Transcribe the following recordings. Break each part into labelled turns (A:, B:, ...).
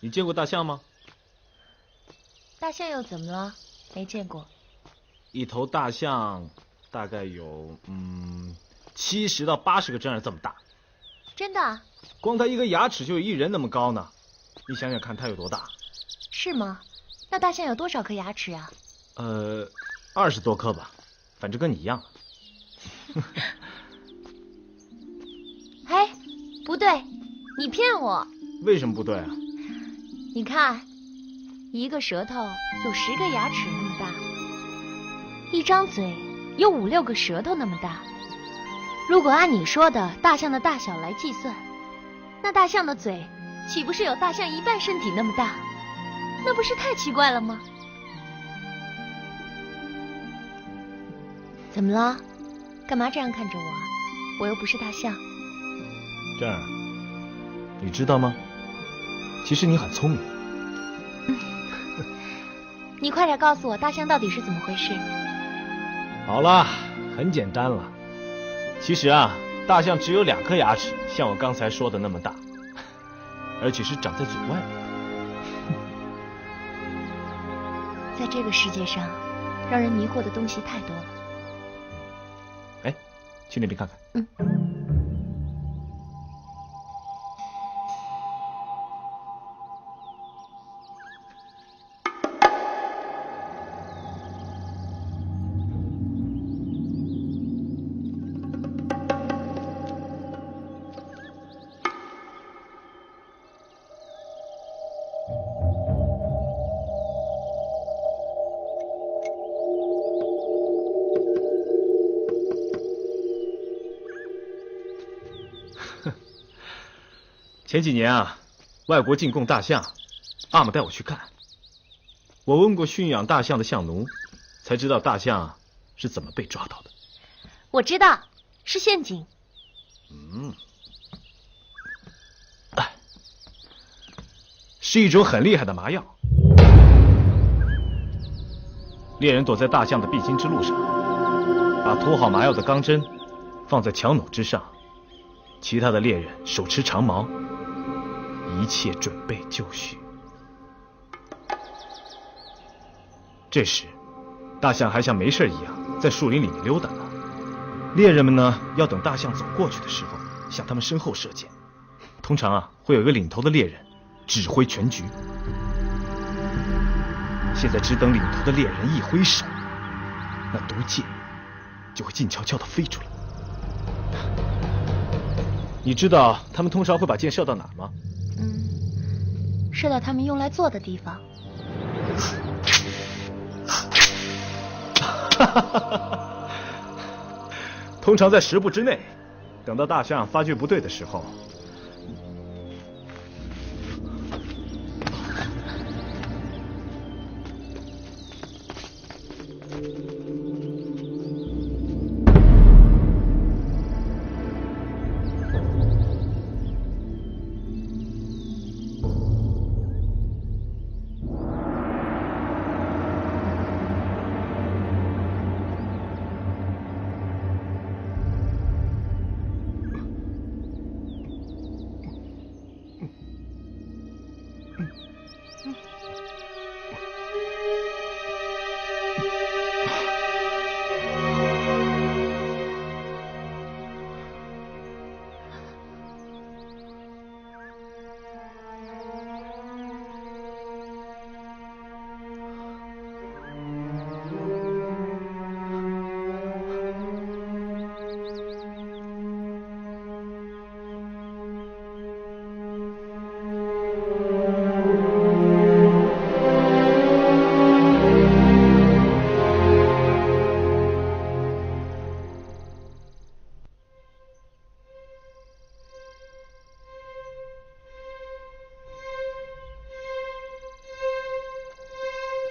A: 你见过大象吗？
B: 大象又怎么了？没见过。
A: 一头大象大概有70到80个针儿这么大。
B: 真的？
A: 光它一个牙齿就有1人那么高呢，你想想看它有多大？
B: 是吗？那大象有多少颗牙齿啊
A: ？20多颗吧，反正跟你一样。
B: 哎，不对，你骗我！
A: 为什么不对啊？
B: 你看，一个舌头有10个牙齿那么大，一张嘴有5、6个舌头那么大。如果按你说的大象的大小来计算，那大象的嘴岂不是有大象1半身体那么大？那不是太奇怪了吗？怎么了？干嘛这样看着我啊？我又不是大象。
A: 这儿，你知道吗？其实你很聪明。
B: 你快点告诉我，大象到底是怎么回事？
A: 好了，很简单了。其实啊，大象只有2颗牙齿，像我刚才说的那么大，而且是长在嘴外面。
B: 在这个世界上，让人迷惑的东西太多了。
A: 哎，去那边看看。前几年啊，外国进贡大象，阿姆带我去看。我问过驯养大象的象奴，才知道大象是怎么被抓到的。
B: 我知道，是陷阱。
A: 是一种很厉害的麻药。猎人躲在大象的必经之路上，把涂好麻药的钢针放在墙弩之上，其他的猎人手持长矛，一切准备就绪。这时，大象还像没事一样在树林里面溜达呢。猎人们呢，要等大象走过去的时候，向他们身后射箭。通常啊，会有一个领头的猎人指挥全局。现在只等领头的猎人一挥手，那毒箭就会静悄悄地飞出来。你知道他们通常会把箭射到哪儿吗？
B: 射到他们用来坐的地方。
A: 通常在10步之内。等到大象发觉不对的时候，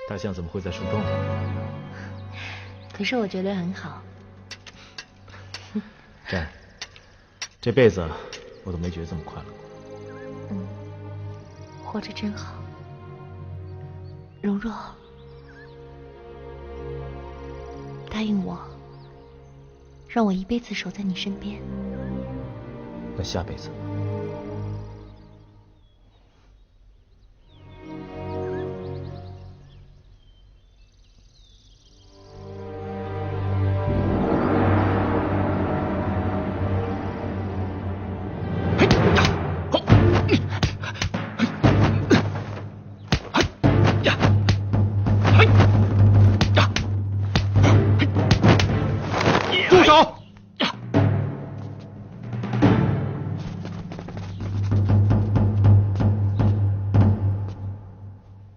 A: 大象怎么会在树洞里？
B: 可是我觉得很好。
A: 这辈子我都没觉得这么快乐过。
B: 活着真好。蓉蓉，答应我，让我一辈子守在你身边。
A: 那下辈子？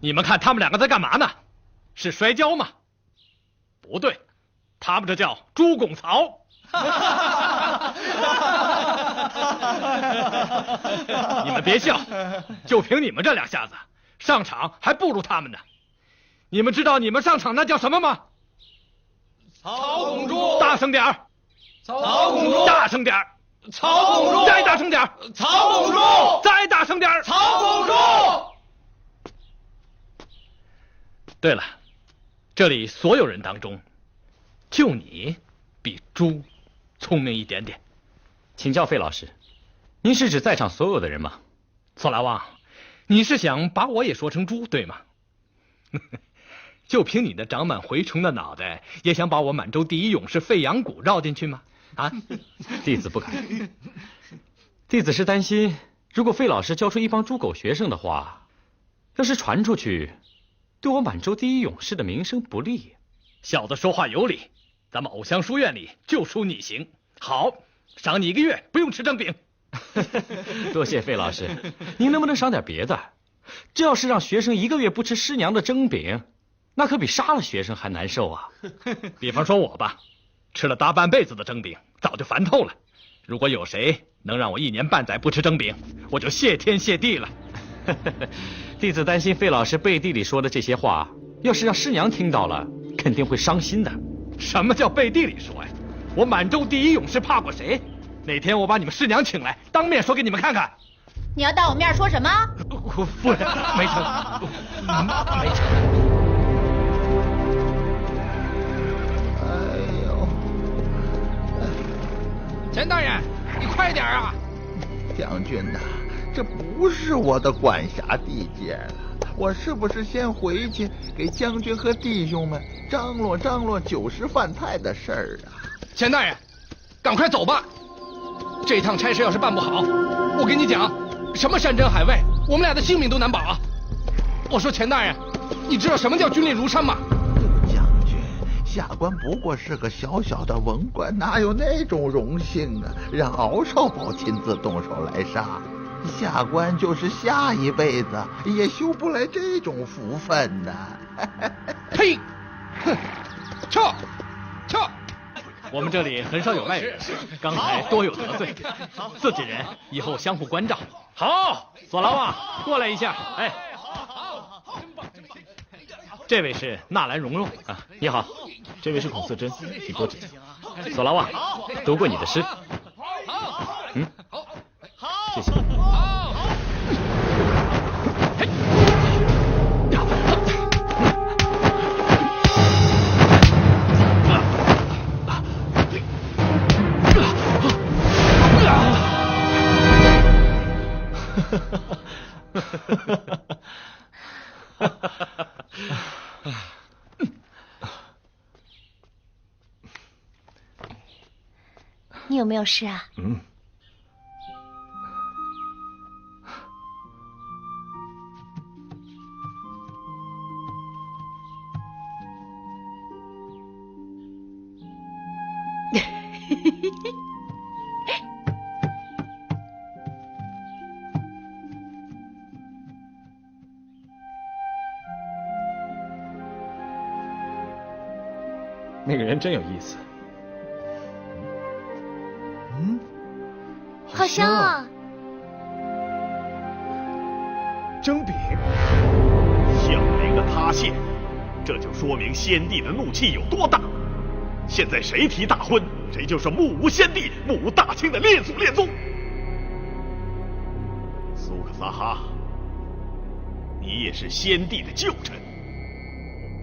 C: 你们看他们两个在干嘛呢？是摔跤吗？不对，他们这叫猪拱槽。你们别笑，就凭你们这两下子，上场还不如他们呢。你们知道你们上场那叫什么吗？
D: 曹拱柱，
C: 大声点儿！
D: 曹拱柱，
C: 大声点儿！
D: 曹拱柱，
C: 再大声点儿！
D: 曹拱柱，
C: 再大声点儿！
D: 曹拱柱。
C: 对了，这里所有人当中，就你比猪聪明一点点。
E: 请教费老师，您是指在场所有的人吗？
C: 索拉旺，你是想把我也说成猪对吗？就凭你那长满蛔虫的脑袋，也想把我满洲第一勇士费扬古绕进去吗？啊，
E: 弟子不敢。弟子是担心，如果费老师教出一帮猪狗学生的话，要是传出去，对我满洲第一勇士的名声不利。
C: 小子说话有理，咱们偶像书院里就出你行。好，赏你1个月，不用吃蒸饼。
E: 多谢费老师，您能不能赏点别的？这要是让学生1个月不吃师娘的蒸饼，那可比杀了学生还难受啊。
C: 比方说我吧，吃了大半辈子的蒸饼，早就烦透了。如果有谁能让我1年半载不吃蒸饼，我就谢天谢地了。
E: 弟子担心费老师背地里说的这些话，要是让师娘听到了，肯定会伤心的。
C: 什么叫背地里说呀？我满洲第一勇士怕过谁？哪天我把你们师娘请来，当面说给你们看看。
B: 你要当我面说什么？
C: 夫人，没成，没成。
D: 哎呦，
C: 钱大人，你快点啊！
D: 将军呐，这不是我的管辖地界了，我是不是先回去给将军和弟兄们张罗张罗酒食饭菜的事儿啊？
C: 钱大人，赶快走吧！这趟差事要是办不好，我跟你讲，什么山珍海味，我们俩的性命都难保啊！我说钱大人，你知道什么叫军令如山吗？
D: 将军，下官不过是个小小的文官，哪有那种荣幸啊？让敖少保亲自动手来杀，下官就是下一辈子也修不来这种福分呐！
C: 呸！哼，撤！我们这里很少有外人，刚才多有得罪，自己人以后相互关照。好，索拉旺，过来一下。哎，这位是纳兰蓉蓉啊，
E: 你好，
A: 这位是孔瑟珍，请多指教。
E: 索拉旺，读过你的诗。
A: 谢谢。
B: 你有没有事啊？
A: 那个人真有意思。
B: 好香啊！
A: 蒸饼，
F: 小雷的塌陷，这就说明先帝的怒气有多大。现在谁提大婚，谁就是目无先帝、目无大清的列祖列宗。苏克萨哈，你也是先帝的旧臣，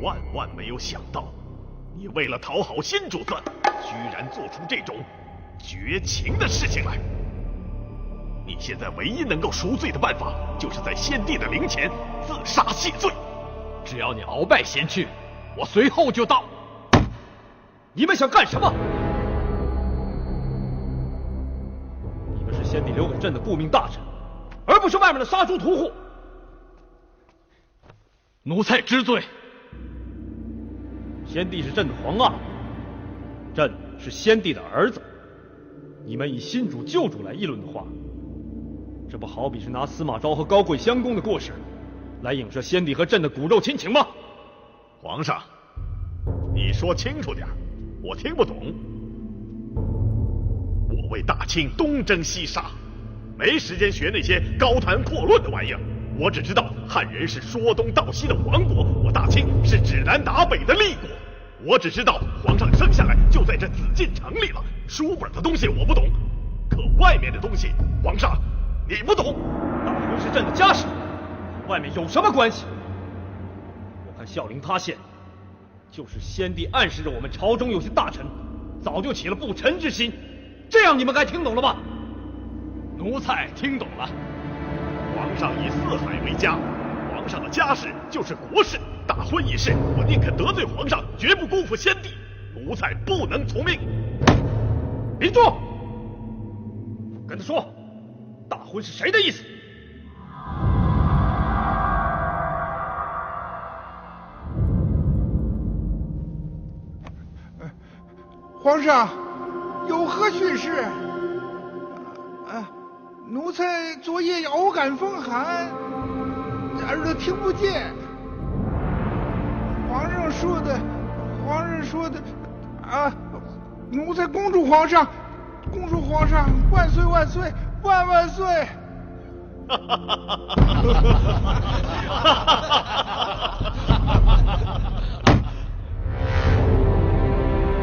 F: 我万万没有想到，你为了讨好新主子，居然做出这种绝情的事情来。你现在唯一能够赎罪的办法，就是在先帝的灵前自杀谢罪。
C: 只要你鳌拜先去，我随后就到。你们想干什么？你们是先帝留给朕的顾命大臣，而不是外面的杀猪屠户。奴才知罪。先帝是朕的皇阿，朕是先帝的儿子。你们以新主旧主来议论的话，这不好比是拿司马昭和高贵襄公的过失来影射先帝和朕的骨肉亲情吗？
F: 皇上，你说清楚点，我听不懂。我为大清东征西杀，没时间学那些高谈阔论的玩意儿。我只知道汉人是说东道西的王国，我大清是指南打北的立国。我只知道皇上生下来就在这紫禁城里了，书本的东西我不懂，可外面的东西，皇上你不懂。
C: 大婚是朕的家事，外面有什么关系？我看孝陵塌陷，就是先帝暗示着我们朝中有些大臣早就起了不臣之心，这样你们该听懂了吧？
F: 奴才听懂了。皇上以四海为家，皇上的家事就是国事。大婚一事，我宁肯得罪皇上，绝不辜负先帝。奴才不能从命。
C: 林住！跟他说，大婚是谁的意思？
G: 皇上，有何训示？奴才昨夜偶感风寒，耳朵听不见。皇上说的，奴才恭祝皇上万岁万岁万万岁！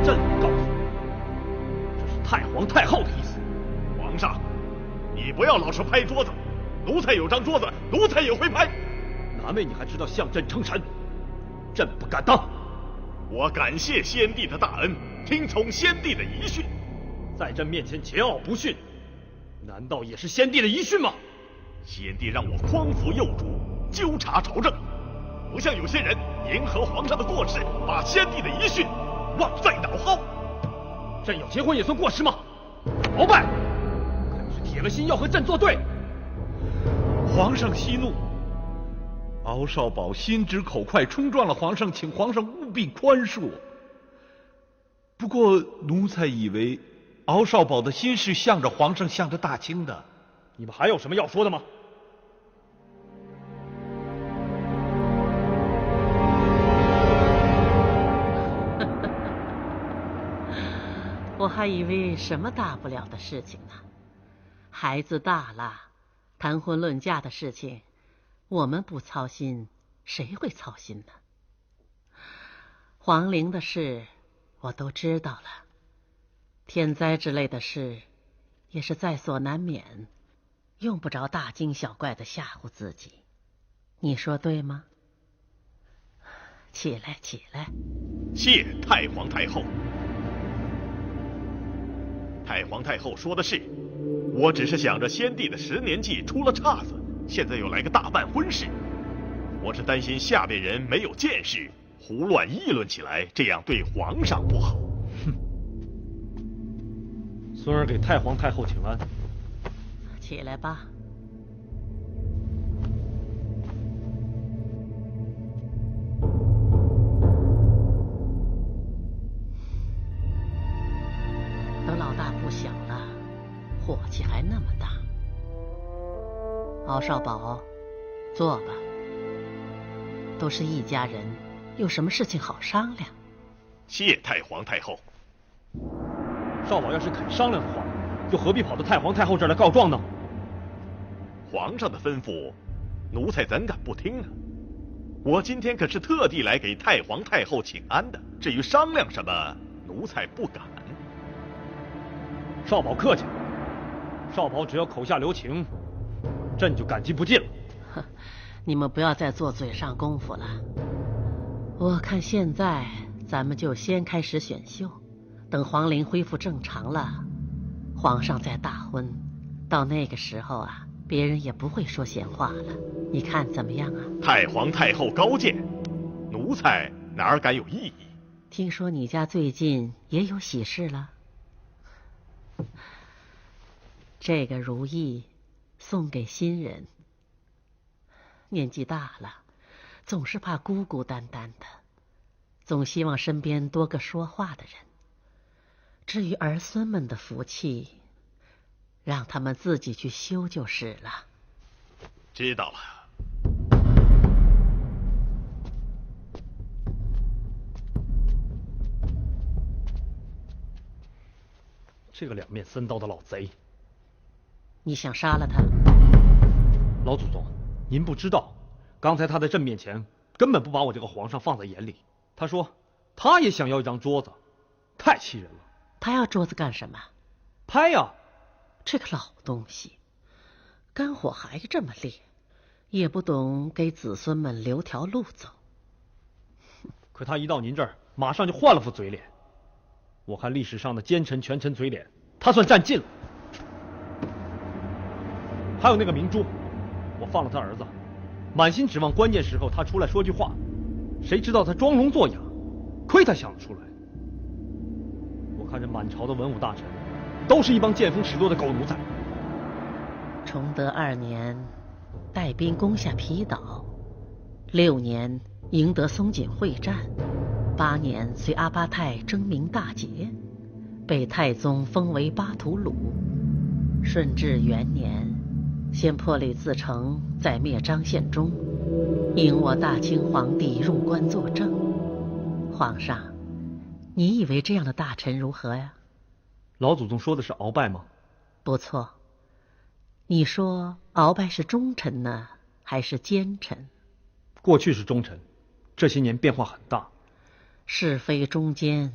C: 朕告诉你，这是太皇太后的意思。
F: 皇上，你不要老是拍桌子，奴才有张桌子，奴才也会拍。
C: 难为你还知道向朕称臣，朕不敢当。
F: 我感谢先帝的大恩，听从先帝的遗训。
C: 在朕面前桀骜不驯，难道也是先帝的遗训吗？
F: 先帝让我匡扶幼主，纠察朝政，不像有些人迎合皇上的过失，把先帝的遗训忘在脑后。
C: 朕有结婚也算过失吗？鳌拜，可你是铁了心要和朕作对。
H: 皇上息怒，敖少保心直口快，冲撞了皇上，请皇上务必宽恕。不过奴才以为敖少保的心是向着皇上，向着大清的。
C: 你们还有什么要说的吗？
I: 我还以为什么大不了的事情呢。孩子大了，谈婚论嫁的事情，我们不操心，谁会操心呢？皇陵的事我都知道了，天灾之类的事也是在所难免，用不着大惊小怪的吓唬自己，你说对吗？起来，起来。
F: 谢太皇太后。太皇太后说的是，我只是想着先帝的10年祭出了岔子，现在又来个大办婚事，我是担心下边人没有见识，胡乱议论起来，这样对皇上不好。
C: 哼！孙儿给太皇太后请安。
I: 起来吧。都老大不小了，火气还那么大。敖少保，坐吧。都是一家人，有什么事情好商量？
F: 谢太皇太后。
C: 少保要是肯商量的话，又何必跑到太皇太后这儿来告状呢？
F: 皇上的吩咐，奴才怎敢不听呢？我今天可是特地来给太皇太后请安的，至于商量什么，奴才不敢。
C: 少保客气，少保只要口下留情，朕就感激不尽了。
I: 哼，你们不要再做嘴上功夫了。我看现在咱们就先开始选秀，等皇陵恢复正常了，皇上再大婚，到那个时候啊，别人也不会说闲话了。你看怎么样啊？
F: 太皇太后高见，奴才哪敢有异议？
I: 听说你家最近也有喜事了？这个如意送给新人。年纪大了，总是怕孤孤单单的，总希望身边多个说话的人。至于儿孙们的福气，让他们自己去修就是了。
F: 知道了。
C: 是个两面三刀的老贼。
I: 你想杀了他？
C: 老祖宗，您不知道，刚才他在朕面前根本不把我这个皇上放在眼里。他说他也想要一张桌子，太气人了。
I: 他要桌子干什么？
C: 拍呀！
I: 这个老东西，肝火还这么烈，也不懂给子孙们留条路走。
C: 可他一到您这儿，马上就换了副嘴脸。我看历史上的奸臣、权臣嘴脸，他算占尽了。还有那个明珠，我放了他儿子，满心指望关键时候他出来说句话，谁知道他装聋作哑，亏他想得出来。我看这满朝的文武大臣，都是一帮见风使舵的狗奴才。
I: 崇德2年，带兵攻下皮岛；6年赢得松锦会战；8年随阿巴泰征明大捷，被太宗封为巴图鲁。顺治元年，先破吕自成，再灭张献忠，引我大清皇帝入关作证。皇上，你以为这样的大臣如何呀？
C: 老祖宗说的是鳌拜吗？
I: 不错。你说鳌拜是忠臣呢，还是奸臣？
C: 过去是忠臣，这些年变化很大。
I: 是非忠奸，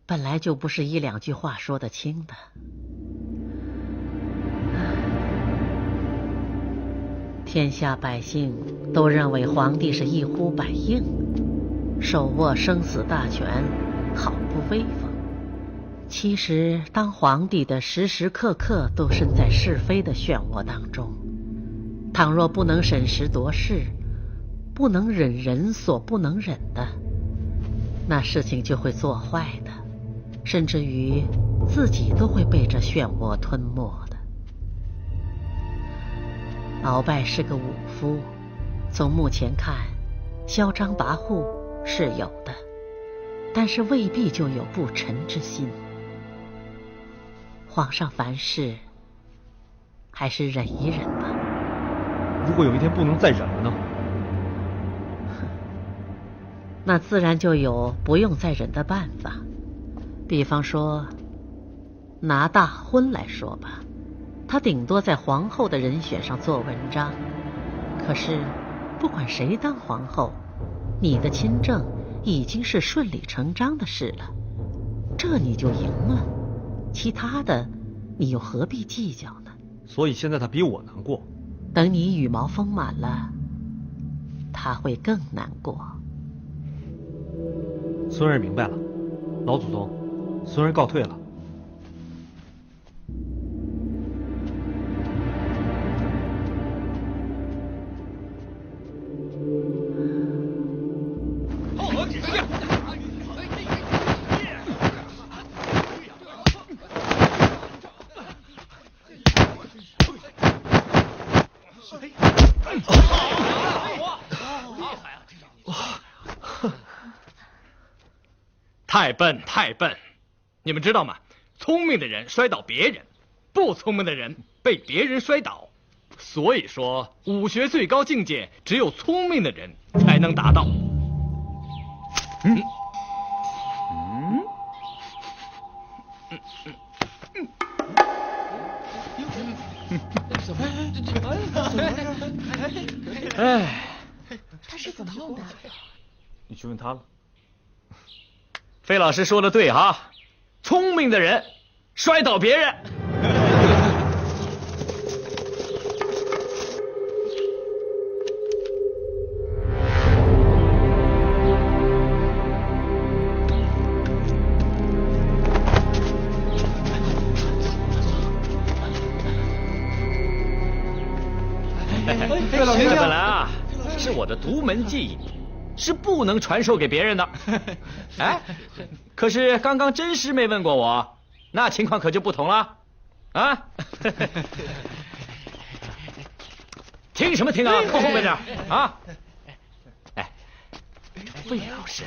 I: 本来就不是1、2句话说得清的。天下百姓都认为皇帝是一呼百应，手握生死大权，好不威风。其实当皇帝的时时刻刻都身在是非的漩涡当中，倘若不能审时度势，不能忍人所不能忍的，那事情就会做坏的，甚至于自己都会被这漩涡吞没的。鳌拜是个武夫，从目前看，嚣张跋扈是有的，但是未必就有不臣之心。皇上凡事还是忍一忍吧。
C: 如果有一天不能再忍了呢？
I: 那自然就有不用再忍的办法。比方说，拿大婚来说吧，他顶多在皇后的人选上做文章，可是不管谁当皇后，你的亲政已经是顺理成章的事了，这你就赢了，其他的你又何必计较呢？
C: 所以现在他比我难过。
I: 等你羽毛丰满了，他会更难过。
C: 孙儿明白了，老祖宗，孙儿告退了。
E: 太笨，太笨！你们知道吗？聪明的人摔倒别人，不聪明的人被别人摔倒。所以说，武学最高境界只有聪明的人才能达到。
B: 哎，他是怎么弄的？
A: 你去问他了。
E: 费老师说的对哈，聪明的人摔倒别人。这本来啊是我的独门技艺，是不能传授给别人的。哎，可是刚刚真师妹问过我，那情况可就不同了。啊，听什么听啊，靠后面点啊！哎，魏老师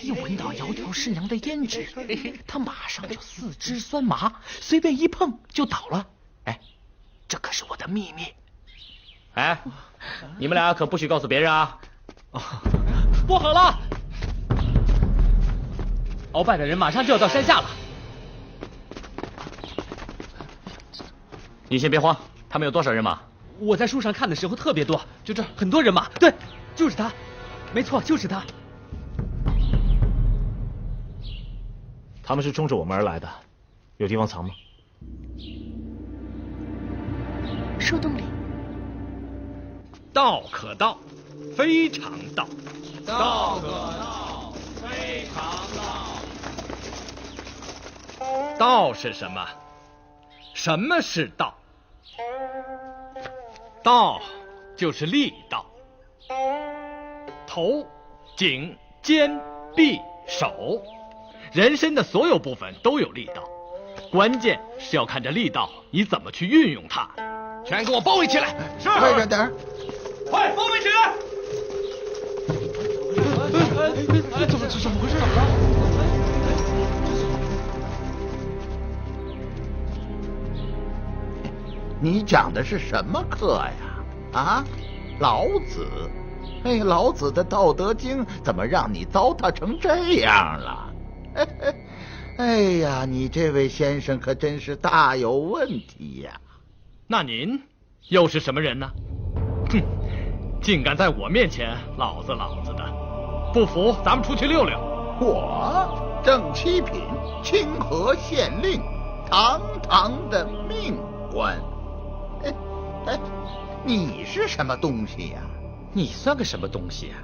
E: 一闻到窈窕师娘的胭脂，他马上就四肢酸麻，随便一碰就倒了。哎，这可是我的秘密。哎，你们俩可不许告诉别人啊！不好了，鳌拜的人马上就要到山下了。
C: 你先别慌，他们有多少人马？
E: 我在树上看的时候特别多，就这很多人马。对，就是他，没错，就是他。
A: 他们是冲着我们而来的，有地方藏吗？
B: 树洞里。
F: 道可道，非常道。
C: 道可道，非常道。
F: 道是什么？什么是道？道就是力道。头、颈、肩、臂、手，人身的所有部分都有力道，关键是要看这力道你怎么去运用它。全给我包围起来！是。
D: 快着点儿！
F: 快包围起来！
G: 怎么回事？
D: 你讲的是什么课呀？啊，老子？哎，老子的《道德经》怎么让你糟蹋成这样了？哎呀，你这位先生可真是大有问题呀！
F: 那您又是什么人呢？哼，竟敢在我面前老子的，不服咱们出去溜溜。
D: 我正七品清河县令，堂堂的命官。哎，你是什么东西呀？
C: 你算个什么东西啊？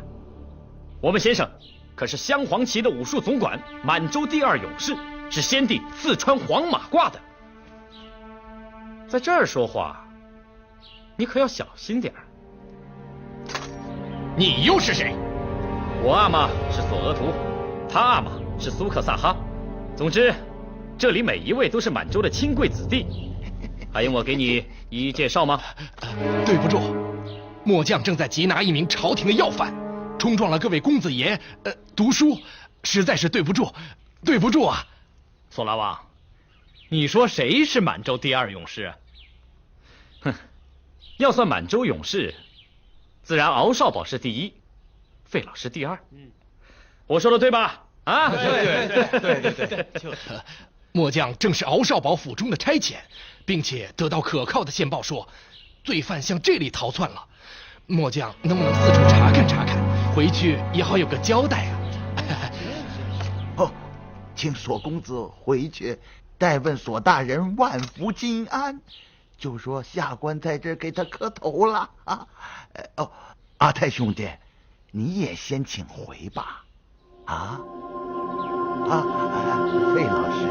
C: 我们先生可是镶黄旗的武术总管，满洲第2勇士，是先帝四川黄马褂的。在这儿说话，你可要小心点儿。
F: 你又是谁？
C: 我阿玛是索额图，他阿玛是苏克萨哈。总之，这里每一位都是满洲的亲贵子弟。还用我给你一一介绍吗？
J: 对不住，末将正在缉拿一名朝廷的要犯，冲撞了各位公子爷读书，实在是对不住啊！
F: 索拉旺，你说谁是满洲第2勇士？
C: 哼，要算满洲勇士，自然敖少保是第1，费老是第2。我说的对吧？啊，
J: 对，末将正是敖少保府中的差遣，并且得到可靠的线报说，罪犯向这里逃窜了。末将能不能四处查看，回去也好有个交代啊？
D: 哦，请索公子回去代问索大人万福金安，就说下官在这儿给他磕头了啊。阿泰兄弟，你也先请回吧。费老师，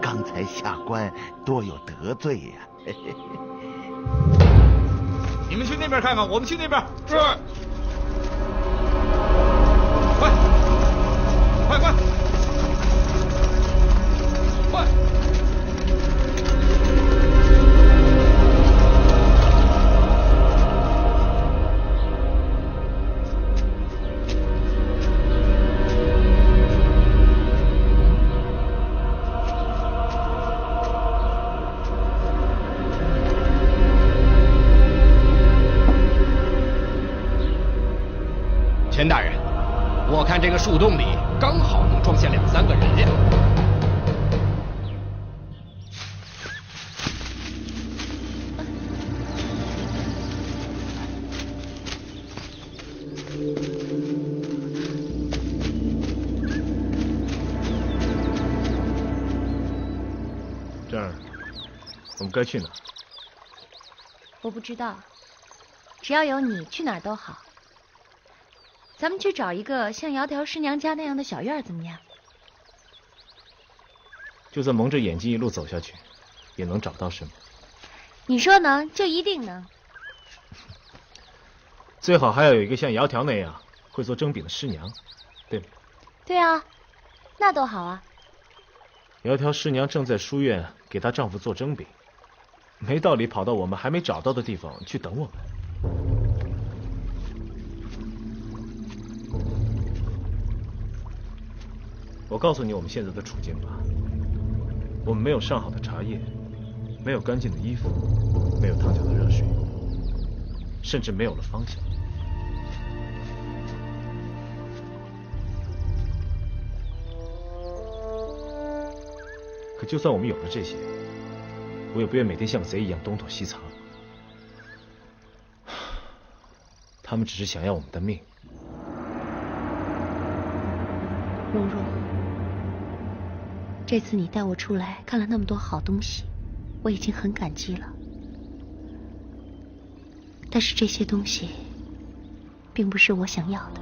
D: 刚才下官多有得罪呀。
H: 你们去那边看看，我们去那边。是。快！
J: 钱大人，我看这个树洞里刚好能装下2、3个人呀。
A: 这儿，我们该去哪儿？
B: 我不知道，只要有你，去哪儿都好。咱们去找一个像窈窕师娘家那样的小院怎么样？
A: 就算蒙着眼睛一路走下去，也能找到是吗？
B: 你说能，就一定能。
A: 最好还要有一个像窈窕那样会做蒸饼的师娘，对吗？
B: 对啊，那多好啊！
A: 窈窕师娘正在书院给她丈夫做蒸饼，没道理跑到我们还没找到的地方去等我们。我告诉你我们现在的处境吧，我们没有上好的茶叶，没有干净的衣服，没有烫脚的热水，甚至没有了方向。可就算我们有了这些，我也不愿每天像贼一样东躲西藏。他们只是想要我们的命。
B: 蓉蓉，这次你带我出来看了那么多好东西，我已经很感激了。但是这些东西并不是我想要的。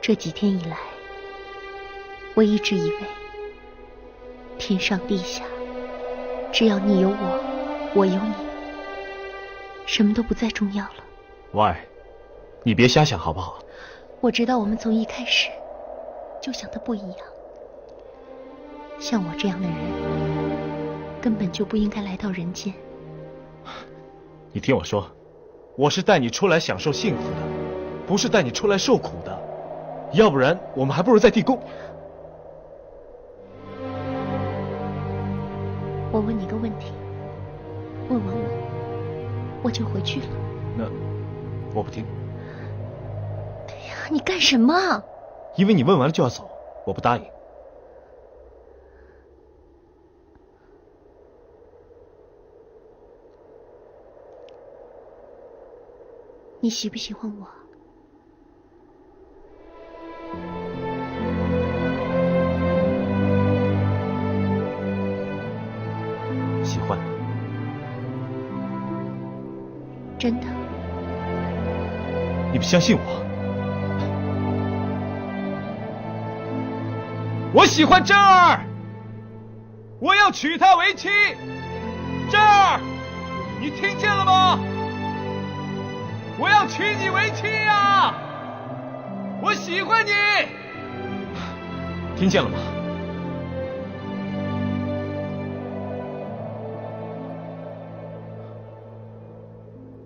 B: 这几天以来，我一直以为天上地下，只要你有我，我有你，什么都不再重要了。
A: 喂，你别瞎想好不好？
B: 我知道我们从一开始就想的不一样，像我这样的人根本就不应该来到人间。
A: 你听我说，我是带你出来享受幸福的，不是带你出来受苦的。要不然我们还不如在地宫。
B: 我问你个问题，问完我就回去了。
A: 那我不听。
B: 哎呀，你干什么？
A: 因为你问完了就要走，我不答应。
B: 你喜不喜欢我？
A: 喜欢。
B: 真的？
A: 你不相信我？我喜欢珍儿，我要娶她为妻。珍儿，你听见了吗？我要娶你为妻啊！我喜欢你，听见了吗？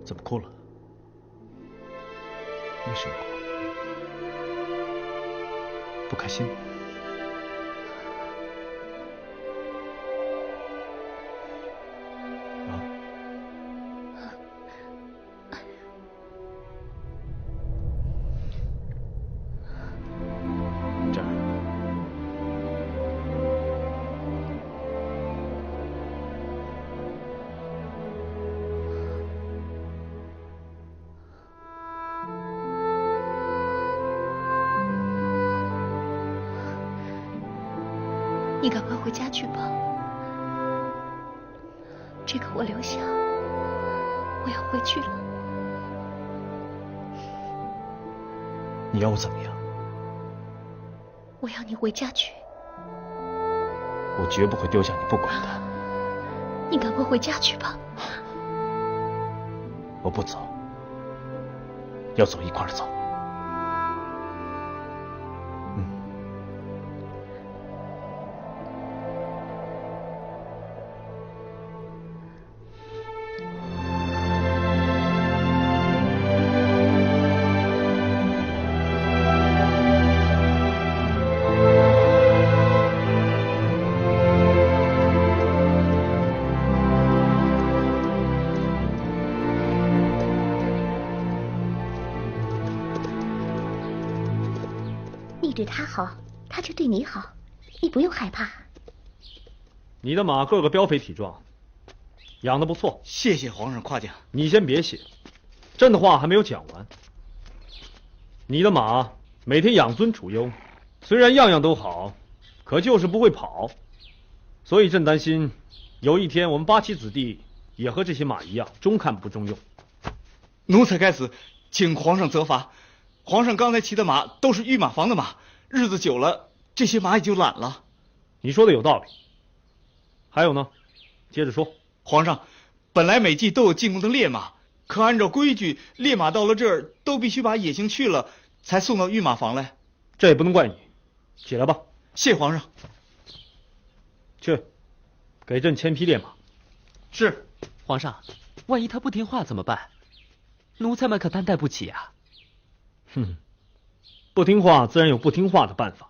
A: 怎么哭了？为什么哭？不开心？啊？这儿。
B: 你赶快回家去吧，这个我留下，我要回去了。
A: 你要我怎么样？
B: 我要你回家去。
A: 我绝不会丢下你不管的。
B: 你赶快回家去吧。
A: 我不走，要走一块儿走。
B: 你对他好，他就对你好，你不用害怕。
C: 你的马个个膘肥体壮，养得不错。
K: 谢谢皇上夸奖。
C: 你先别谢，朕的话还没有讲完。你的马每天养尊处优，虽然样样都好，可就是不会跑，所以朕担心有一天我们八旗子弟也和这些马一样，中看不中用。
K: 奴才该死，请皇上责罚。皇上刚才骑的马都是御马房的马，日子久了，这些马也就懒了。
C: 你说的有道理。还有呢，接着说。
K: 皇上，本来每季都有进贡的烈马，可按照规矩，烈马到了这儿都必须把野性去了，才送到御马房来。
C: 这也不能怪你。起来吧。
K: 谢皇上。
C: 去，给朕牵匹烈马。
K: 是。
E: 皇上，万一他不听话怎么办？奴才们可担待不起啊。
C: 不听话自然有不听话的办法。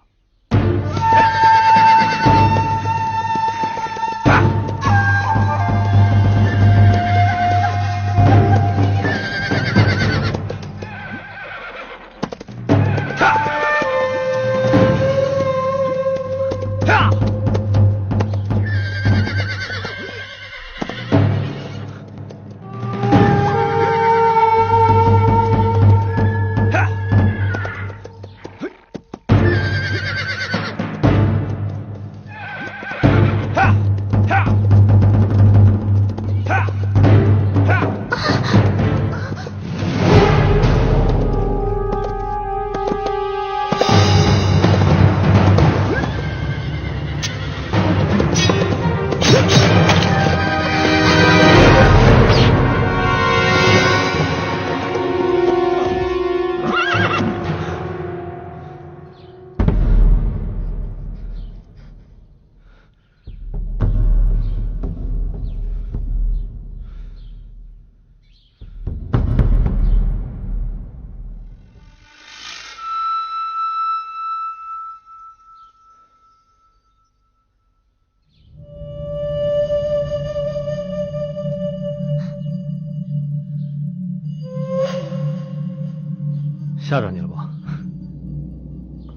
C: 吓着你了吧？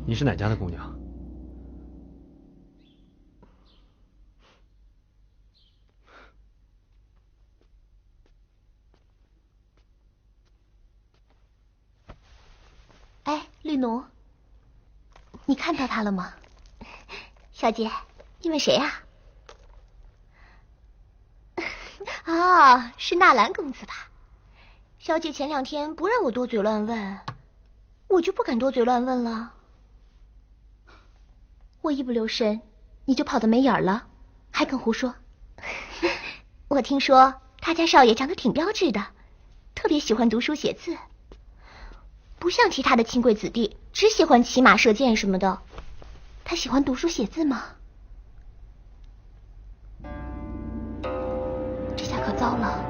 C: 你是哪家的姑娘？
B: 哎，绿奴，你看到他了吗？小姐，你问谁呀？哦，是纳兰公子吧？小姐前2天不让我多嘴乱问，我就不敢多嘴乱问了。我一不留神，你就跑得没影了，还肯胡说。我听说他家少爷长得挺标致的，特别喜欢读书写字，不像其他的亲贵子弟，只喜欢骑马射箭什么的。他喜欢读书写字吗？这下可糟了。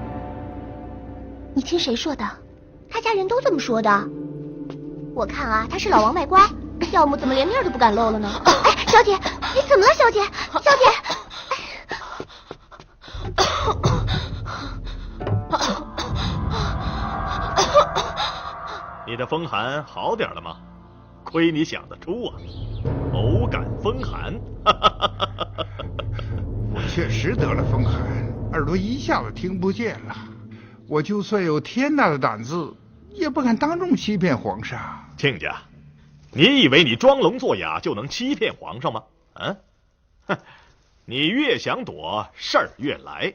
B: 你听谁说的？他家人都这么说的。我看啊，他是老王卖瓜，要么怎么连面都不敢露了呢？哎，小姐，你怎么了，小姐？小姐，
F: 你的风寒好点了吗？亏你想得出啊！偶感风寒，
G: 我确实得了风寒，耳朵一下子听不见了。我就算有天大的胆子，也不敢当众欺骗皇上。
F: 亲家，你以为你装聋作哑就能欺骗皇上吗？啊，哼！你越想躲，事儿越来。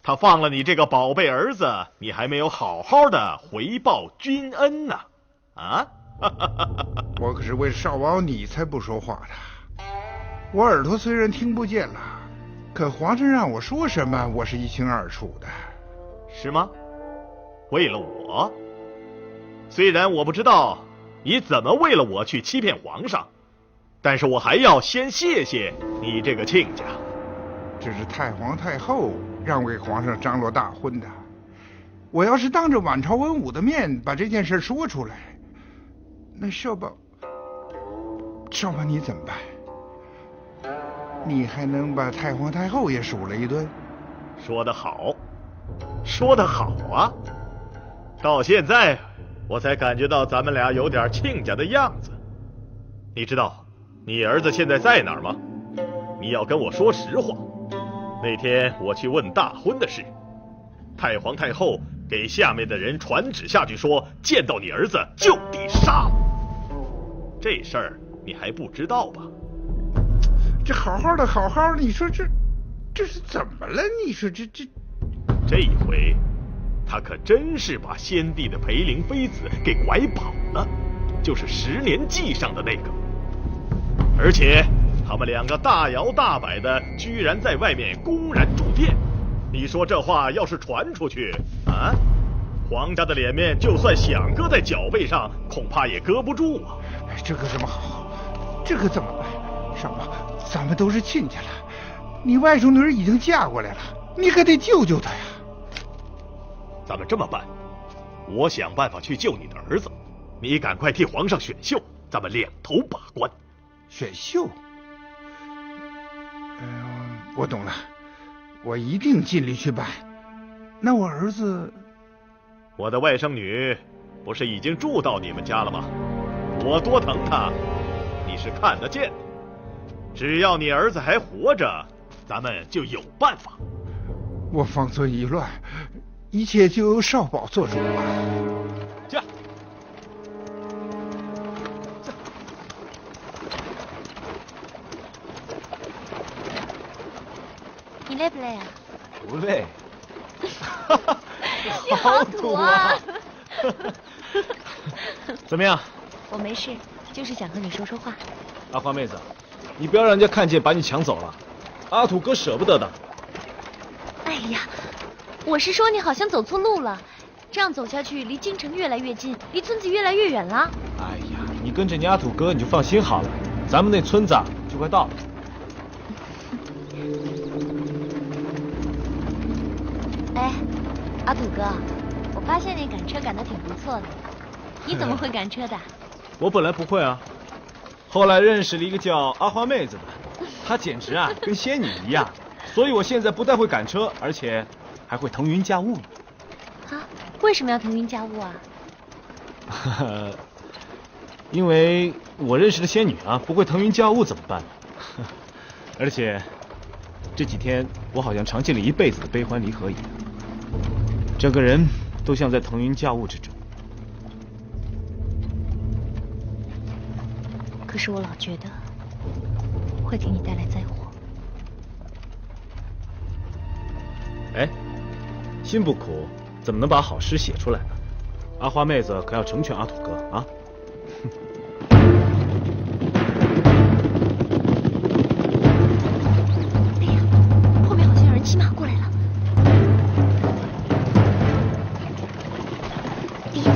F: 他放了你这个宝贝儿子，你还没有好好的回报君恩呢！啊！
G: 我可是为了少保你才不说话的。我耳朵虽然听不见了，可皇上让我说什么，我是一清二楚的。
F: 是吗？为了我？虽然我不知道你怎么为了我去欺骗皇上，但是我还要先谢谢你这个亲家。
G: 这是太皇太后让我给皇上张罗大婚的。我要是当着满朝文武的面把这件事说出来，那少保你怎么办？你还能把太皇太后也数了一顿？
F: 说得好，说得好啊！到现在我才感觉到咱们俩有点亲家的样子。你知道你儿子现在在哪儿吗？你要跟我说实话。那天我去问大婚的事，太皇太后给下面的人传旨下去说，见到你儿子就得杀。这事儿你还不知道吧？
G: 这好好的，你说这是怎么了？你说
F: 这一回他可真是把先帝的培灵妃子给拐跑了，就是10年计上的那个。而且他们2个大摇大摆的，居然在外面公然住店。你说这话要是传出去啊，皇家的脸面就算想搁在脚背上，恐怕也搁不住啊。
G: 这可怎么好？这可怎么办？少保，咱们都是亲家了，你外甥女儿已经嫁过来了，你可得救救她呀。
F: 咱们这么办，我想办法去救你的儿子，你赶快替皇上选秀，咱们2头把关。
G: 选秀？我懂了，我一定尽力去办。那我儿子，
F: 我的外甥女不是已经住到你们家了吗？我多疼她，你是看得见的。只要你儿子还活着，咱们就有办法。
G: 我方寸已乱，一切就由少保做主吧。
F: 驾！
B: 你累不累啊？
A: 不累。
B: 你好土啊！
A: 怎么样？
B: 我没事，就是想和你说说话。
A: 阿花妹子，你不要让人家看见把你抢走了，阿土哥舍不得的。
B: 哎呀，我是说你好像走错路了，这样走下去离京城越来越近，离村子越来越远了。
A: 哎呀，你跟着你阿土哥你就放心好了，咱们那村子就快到了。
B: 哎，阿土哥，我发现你赶车赶得挺不错的，你怎么会赶车的？
A: 我本来不会啊，后来认识了一个叫阿花妹子的，她简直啊跟仙女一样，所以我现在不但会赶车，而且还会腾云驾雾呢。
B: 啊？为什么要腾云驾雾啊？
A: 因为我认识的仙女啊，不会腾云驾雾怎么办呢？而且这几天我好像尝尽了一辈子的悲欢离合一样，整个人都像在腾云驾雾之中。
B: 可是我老觉得会给你带来灾祸。
A: 哎，心不苦，怎么能把好诗写出来呢？阿花妹子可要成全阿土哥啊！
B: 哎呀，后面好像有人骑马过来了。笛子。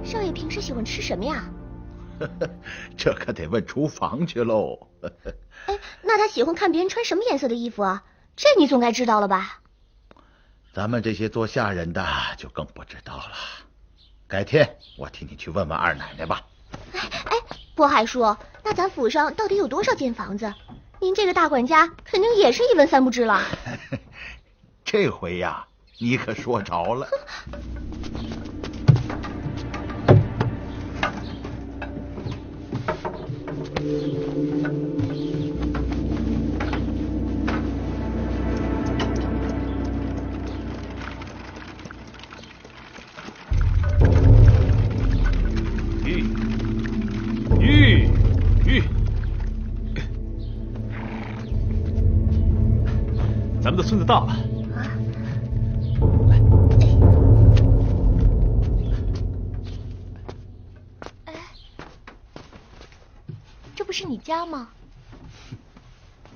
B: 少爷平时喜欢吃什么呀？
D: 这可得问厨房去喽。
B: 哎，那他喜欢看别人穿什么颜色的衣服啊？这你总该知道了吧？
D: 咱们这些做下人的就更不知道了。改天我替你去问问二奶奶吧。
B: 哎，渤海叔，那咱府上到底有多少间房子？您这个大管家肯定也是一问三不知了。
D: 这回呀，你可说着了。
A: 咱们的村子到了。
B: 哎，这不是你家吗？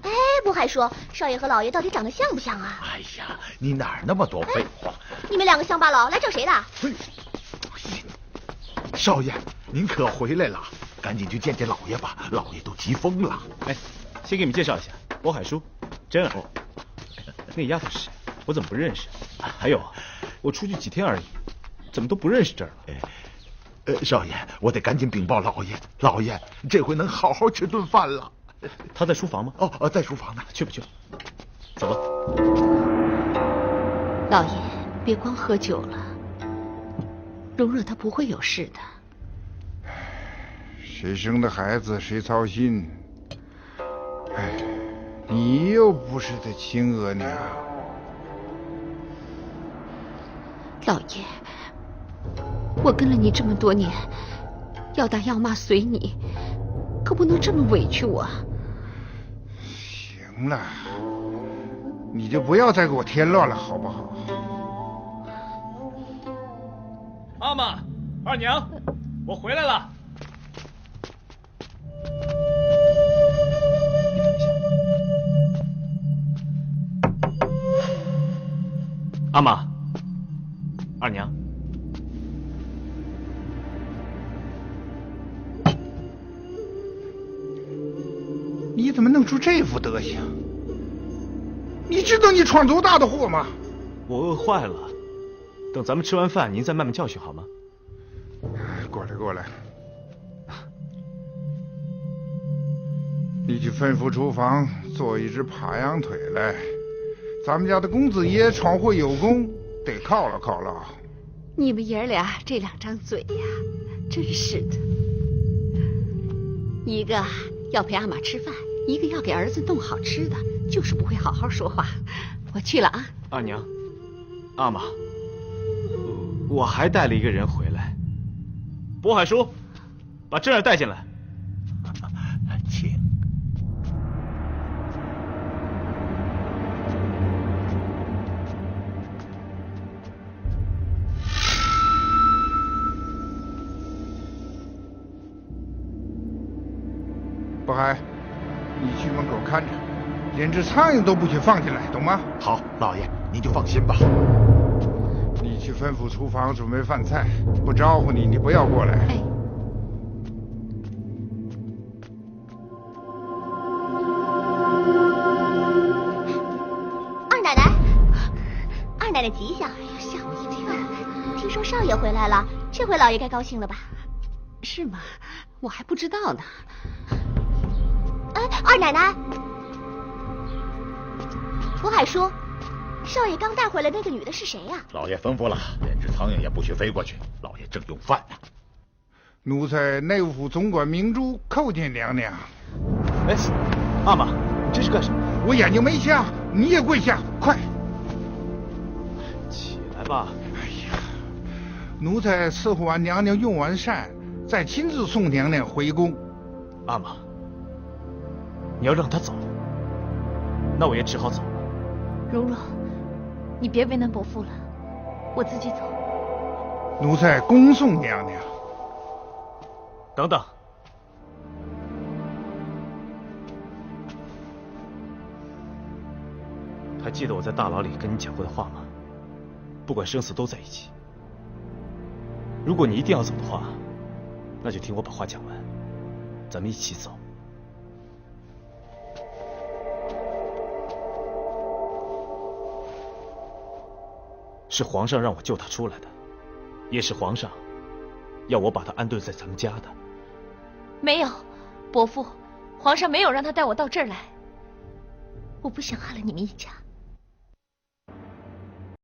B: 哎，渤海叔，少爷和老爷到底长得像不像啊？
D: 哎呀，你哪儿那么多废话？
B: 你们两个乡巴佬来找谁的？
D: 少爷，您可回来了，赶紧去见见老爷吧，老爷都急疯了。
A: 哎，先给你们介绍一下，渤海叔，真儿。那丫头是谁？我怎么不认识？还有，我出去几天而已，怎么都不认识这儿了？
D: 少爷，我得赶紧禀报老爷，老爷这回能好好吃顿饭了。
A: 他在书房吗？
D: 哦，在书房呢。
A: 去吧去吧，走吧。
I: 老爷，别光喝酒了，容若他不会有事的。
G: 谁生的孩子谁操心。哎，你又不是他亲额娘。
I: 老爷，我跟了你这么多年，要打要骂随你，可不能这么委屈我。
G: 行了，你就不要再给我添乱了，好不好？
C: 妈妈，二娘，我回来了。
A: 阿玛，二娘，
G: 你怎么弄出这副德行？你知道你闯多大的祸吗？
A: 我饿坏了，等咱们吃完饭，您再慢慢教训好吗？
G: 过来过来，你去吩咐厨房做一只扒羊腿来。咱们家的公子爷闯祸有功，得犒劳犒劳。
I: 你们爷俩这两张嘴呀，真是的，一个要陪阿玛吃饭，一个要给儿子弄好吃的，就是不会好好说话。我去了啊。
A: 二娘，阿玛，我还带了一个人回来。渤海叔，把珍儿带进来。
D: 请。
G: 渤海，你去门口看着，连只苍蝇都不许放进来，懂吗？
D: 好，老爷您就放心吧。
G: 你去吩咐厨房准备饭菜，不招呼你，你不要过来。
B: 哎，二奶奶吉祥！哎呀，吓我一跳！听说少爷回来了，这回老爷该高兴了吧？
I: 是吗？我还不知道呢。
B: 哎，二奶奶，福海叔，少爷刚带回来那个女的是谁呀？
F: 老爷吩咐了，连只苍蝇也不许飞过去。老爷正用饭呢。
G: 奴才内务府总管明珠叩见娘娘。
A: 哎，阿玛，你这是干什么？
G: 我眼睛没瞎，你也跪下，快！
A: 起来吧。
G: 哎呀，奴才伺候完娘娘用完膳，再亲自送娘娘回宫。
A: 阿玛，你要让她走，那我也只好走了。
B: 蓉蓉，你别为难伯父了，我自己走。
G: 奴才恭送娘娘。
A: 等等，还记得我在大牢里跟你讲过的话吗？不管生死都在一起。如果你一定要走的话，那就听我把话讲完，咱们一起走。是皇上让我救他出来的，也是皇上要我把他安顿在咱们家的。
B: 没有，伯父，皇上没有让他带我到这儿来。我不想害了你们一家。